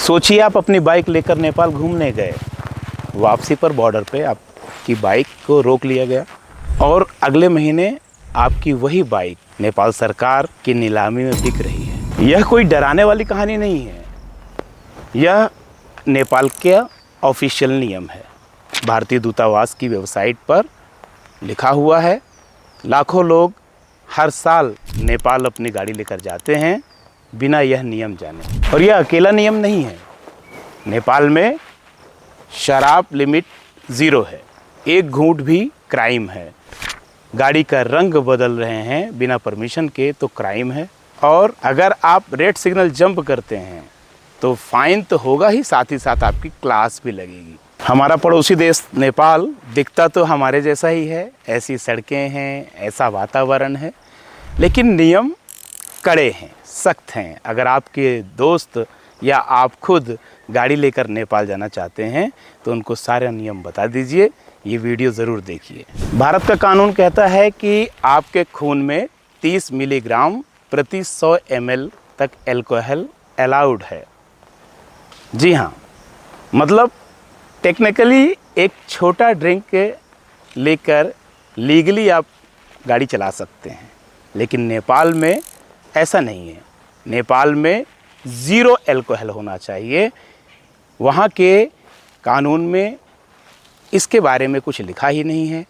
सोचिए आप अपनी बाइक लेकर नेपाल घूमने गए, वापसी पर बॉर्डर पे आपकी बाइक को रोक लिया गया और अगले महीने आपकी वही बाइक नेपाल सरकार की नीलामी में बिक रही है। यह कोई डराने वाली कहानी नहीं है, यह नेपाल के ऑफिशियल नियम है। भारतीय दूतावास की वेबसाइट पर लिखा हुआ है। लाखों लोग हर साल नेपाल अपनी गाड़ी लेकर जाते हैं बिना यह नियम जाने। और यह अकेला नियम नहीं है। नेपाल में शराब लिमिट 0 है, एक घूंट भी क्राइम है। गाड़ी का रंग बदल रहे हैं बिना परमिशन के तो क्राइम है। और अगर आप रेड सिग्नल जंप करते हैं तो फाइन तो होगा ही, साथ ही साथ आपकी क्लास भी लगेगी। हमारा पड़ोसी देश नेपाल दिखता तो हमारे जैसा ही है, ऐसी सड़कें हैं, ऐसा वातावरण है, लेकिन नियम कड़े हैं, सख्त हैं। अगर आपके दोस्त या आप खुद गाड़ी लेकर नेपाल जाना चाहते हैं तो उनको सारे नियम बता दीजिए, ये वीडियो ज़रूर देखिए। भारत का कानून कहता है कि आपके खून में 30 मिलीग्राम प्रति 100 ml तक एल्कोहल अलाउड है। जी हाँ, मतलब टेक्निकली एक छोटा ड्रिंक लेकर लीगली आप गाड़ी चला सकते हैं, लेकिन नेपाल में ऐसा नहीं है। नेपाल में 0 एल्कोहल होना चाहिए। वहाँ के कानून में इसके बारे में कुछ लिखा ही नहीं है।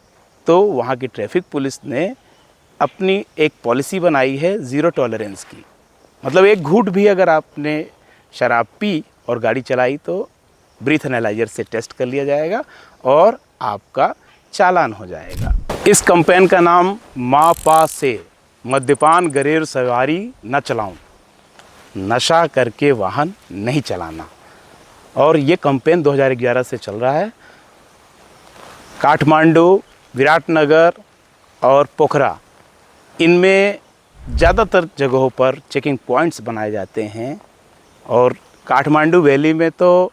तो वहाँ की ट्रैफिक पुलिस ने अपनी एक पॉलिसी बनाई है 0 टॉलरेंस की। मतलब एक घूंट भी अगर आपने शराब पी और गाड़ी चलाई तो ब्रीथ एनालाइजर से टेस्ट कर लिया जाएगा और आपका चालान हो जाएगा। इस कैंपेन का नाम माँ पा से मद्यपान गरेर सवारी न चलाऊं, नशा करके वाहन नहीं चलाना। और ये कैंपेन 2011 से चल रहा है। काठमांडू, विराटनगर और पोखरा, इनमें ज़्यादातर जगहों पर चेकिंग पॉइंट्स बनाए जाते हैं। और काठमांडू वैली में तो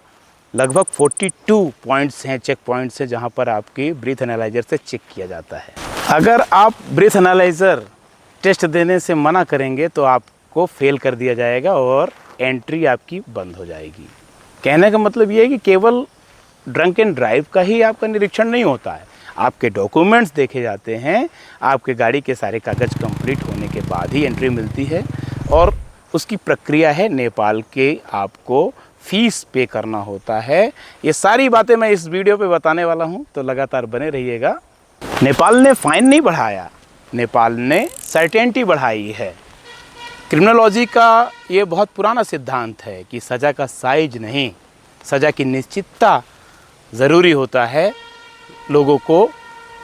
लगभग 42 पॉइंट्स हैं, चेक पॉइंट्स हैं, जहाँ पर आपकी ब्रीथ एनालाइजर से चेक किया जाता है। अगर आप ब्रीथ एनालाइजर टेस्ट देने से मना करेंगे तो आपको फेल कर दिया जाएगा और एंट्री आपकी बंद हो जाएगी। कहने का मतलब ये है कि केवल ड्रंक एंड ड्राइव का ही आपका निरीक्षण नहीं होता है, आपके डॉक्यूमेंट्स देखे जाते हैं। आपके गाड़ी के सारे कागज़ कंप्लीट होने के बाद ही एंट्री मिलती है और उसकी प्रक्रिया है नेपाल के आपको फ़ीस पे करना होता है। ये सारी बातें मैं इस वीडियो पे बताने वाला हूँ, तो लगातार बने रहिएगा। नेपाल ने फ़ाइन नहीं बढ़ाया, नेपाल ने सर्टेनिटी बढ़ाई है। क्रिमिनोलॉजी का ये बहुत पुराना सिद्धांत है कि सज़ा का साइज नहीं, सज़ा की निश्चितता ज़रूरी होता है लोगों को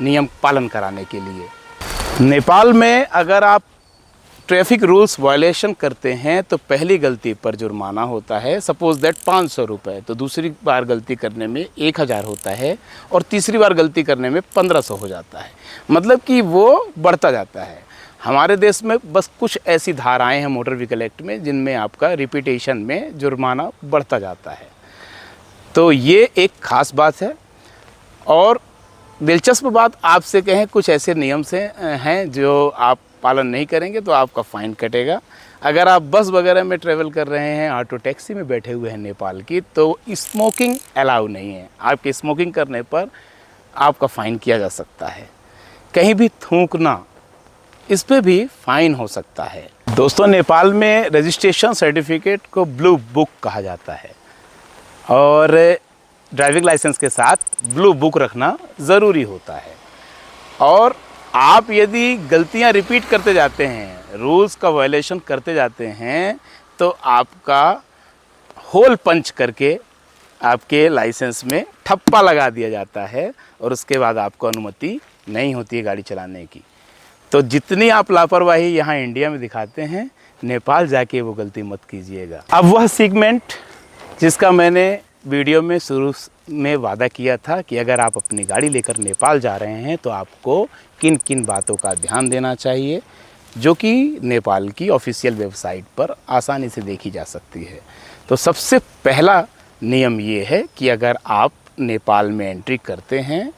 नियम पालन कराने के लिए। नेपाल में अगर आप ट्रैफिक रूल्स वायलेशन करते हैं तो पहली गलती पर जुर्माना होता है, सपोज़ दैट 500 रुपये, तो दूसरी बार गलती करने में 1000 होता है और तीसरी बार गलती करने में 1500 हो जाता है। मतलब कि वो बढ़ता जाता है। हमारे देश में बस कुछ ऐसी धाराएं हैं मोटर व्हीकल एक्ट में जिनमें आपका रिपीटेशन में जुर्माना बढ़ता जाता है। तो ये एक ख़ास बात है। और दिलचस्प बात आपसे कहें, कुछ ऐसे नियम से हैं जो आप पालन नहीं करेंगे तो आपका फ़ाइन कटेगा। अगर आप बस वगैरह में ट्रैवल कर रहे हैं, ऑटो टैक्सी में बैठे हुए हैं नेपाल की, तो स्मोकिंग अलाउ नहीं है। आपके स्मोकिंग करने पर आपका फ़ाइन किया जा सकता है। कहीं भी थूकना, इस पे भी फ़ाइन हो सकता है। दोस्तों, नेपाल में रजिस्ट्रेशन सर्टिफिकेट को ब्लू बुक कहा जाता है और ड्राइविंग लाइसेंस के साथ ब्लू बुक रखना ज़रूरी होता है। और आप यदि गलतियां रिपीट करते जाते हैं, रूल्स का वायलेशन करते जाते हैं, तो आपका होल पंच करके आपके लाइसेंस में ठप्पा लगा दिया जाता है और उसके बाद आपको अनुमति नहीं होती है गाड़ी चलाने की। तो जितनी आप लापरवाही यहाँ इंडिया में दिखाते हैं, नेपाल जाके वो गलती मत कीजिएगा। अब वह सेगमेंट जिसका मैंने वीडियो में शुरू में वादा किया था कि अगर आप अपनी गाड़ी लेकर नेपाल जा रहे हैं तो आपको किन किन बातों का ध्यान देना चाहिए, जो कि नेपाल की ऑफिशियल वेबसाइट पर आसानी से देखी जा सकती है। तो सबसे पहला नियम ये है कि अगर आप नेपाल में एंट्री करते हैं,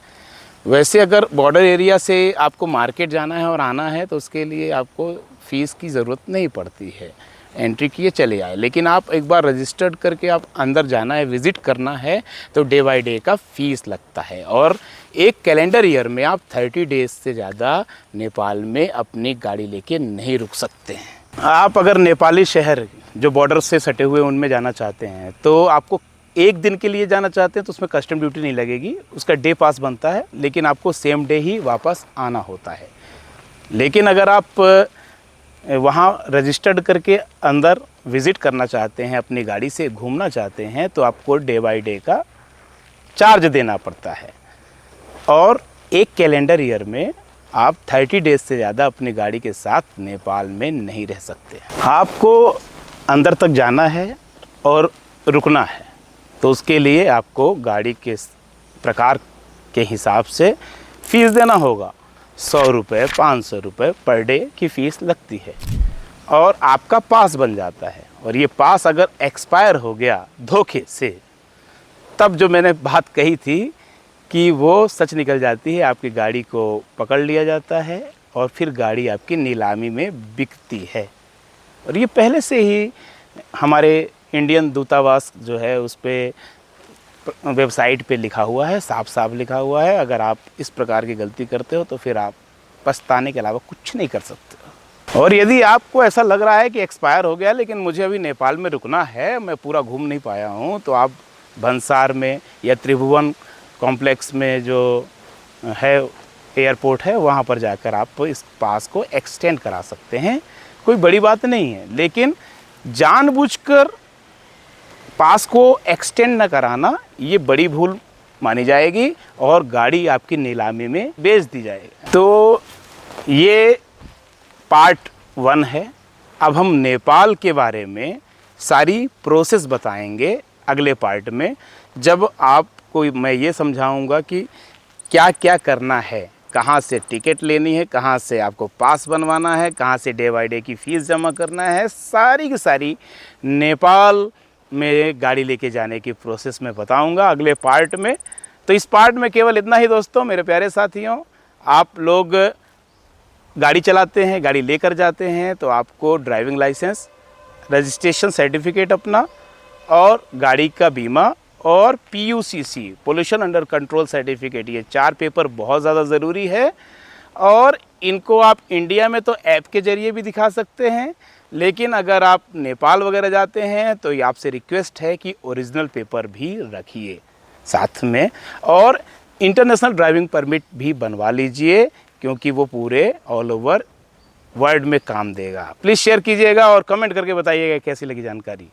वैसे अगर बॉर्डर एरिया से आपको मार्केट जाना है और आना है तो उसके लिए आपको फ़ीस की ज़रूरत नहीं पड़ती है। एंट्री किए चले आए। लेकिन आप एक बार रजिस्टर्ड करके आप अंदर जाना है, विज़िट करना है, तो डे बाय डे का फ़ीस लगता है। और एक कैलेंडर ईयर में आप 30 डेज़ से ज़्यादा नेपाल में अपनी गाड़ी लेके नहीं रुक सकते हैं। आप अगर नेपाली शहर जो बॉर्डर से सटे हुए उनमें जाना चाहते हैं, तो आपको एक दिन के लिए जाना चाहते हैं तो उसमें कस्टम ड्यूटी नहीं लगेगी, उसका डे पास बनता है, लेकिन आपको सेम डे ही वापस आना होता है। लेकिन अगर आप वहाँ रजिस्टर्ड करके अंदर विज़िट करना चाहते हैं, अपनी गाड़ी से घूमना चाहते हैं, तो आपको डे बाय डे का चार्ज देना पड़ता है। और एक कैलेंडर ईयर में आप 30 डेज़ से ज़्यादा अपनी गाड़ी के साथ नेपाल में नहीं रह सकते। आपको अंदर तक जाना है और रुकना है, तो उसके लिए आपको गाड़ी के प्रकार के हिसाब से फ़ीस देना होगा। 100 रुपये, 500 रुपये पर डे की फ़ीस लगती है और आपका पास बन जाता है। और ये पास अगर एक्सपायर हो गया धोखे से, तब जो मैंने बात कही थी कि वो सच निकल जाती है। आपकी गाड़ी को पकड़ लिया जाता है और फिर गाड़ी आपकी नीलामी में बिकती है। और ये पहले से ही हमारे इंडियन दूतावास जो है उस पे वेबसाइट पे लिखा हुआ है, साफ साफ लिखा हुआ है। अगर आप इस प्रकार की गलती करते हो तो फिर आप पछताने के अलावा कुछ नहीं कर सकते। और यदि आपको ऐसा लग रहा है कि एक्सपायर हो गया लेकिन मुझे अभी नेपाल में रुकना है, मैं पूरा घूम नहीं पाया हूँ, तो आप भंसार में या त्रिभुवन कॉम्प्लेक्स में जो है एयरपोर्ट है, वहाँ पर जाकर आप इस पास को एक्सटेंड करा सकते हैं। कोई बड़ी बात नहीं है, लेकिन जानबूझकर पास को एक्सटेंड न कराना ये बड़ी भूल मानी जाएगी और गाड़ी आपकी नीलामी में बेच दी जाएगी। तो ये पार्ट 1 है। अब हम नेपाल के बारे में सारी प्रोसेस बताएंगे अगले पार्ट में, जब आपको मैं ये समझाऊंगा कि क्या क्या करना है, कहाँ से टिकट लेनी है, कहाँ से आपको पास बनवाना है, कहाँ से डे बाय डे की फ़ीस जमा करना है। सारी की सारी नेपाल में गाड़ी लेके जाने की प्रोसेस मैं बताऊंगा अगले पार्ट में। तो इस पार्ट में केवल इतना ही दोस्तों, मेरे प्यारे साथियों। आप लोग गाड़ी चलाते हैं, गाड़ी लेकर जाते हैं, तो आपको ड्राइविंग लाइसेंस, रजिस्ट्रेशन सर्टिफिकेट अपना, और गाड़ी का बीमा, और PUCC pollution under control certificate, ये 4 पेपर बहुत ज़्यादा ज़रूरी है। और इनको आप इंडिया में तो ऐप के ज़रिए भी दिखा सकते हैं, लेकिन अगर आप नेपाल वगैरह जाते हैं तो ये आपसे रिक्वेस्ट है कि ओरिजिनल पेपर भी रखिए साथ में, और इंटरनेशनल ड्राइविंग परमिट भी बनवा लीजिए, क्योंकि वो पूरे ऑल ओवर वर्ल्ड में काम देगा। प्लीज़ शेयर कीजिएगा और कमेंट करके बताइएगा कैसी लगी जानकारी।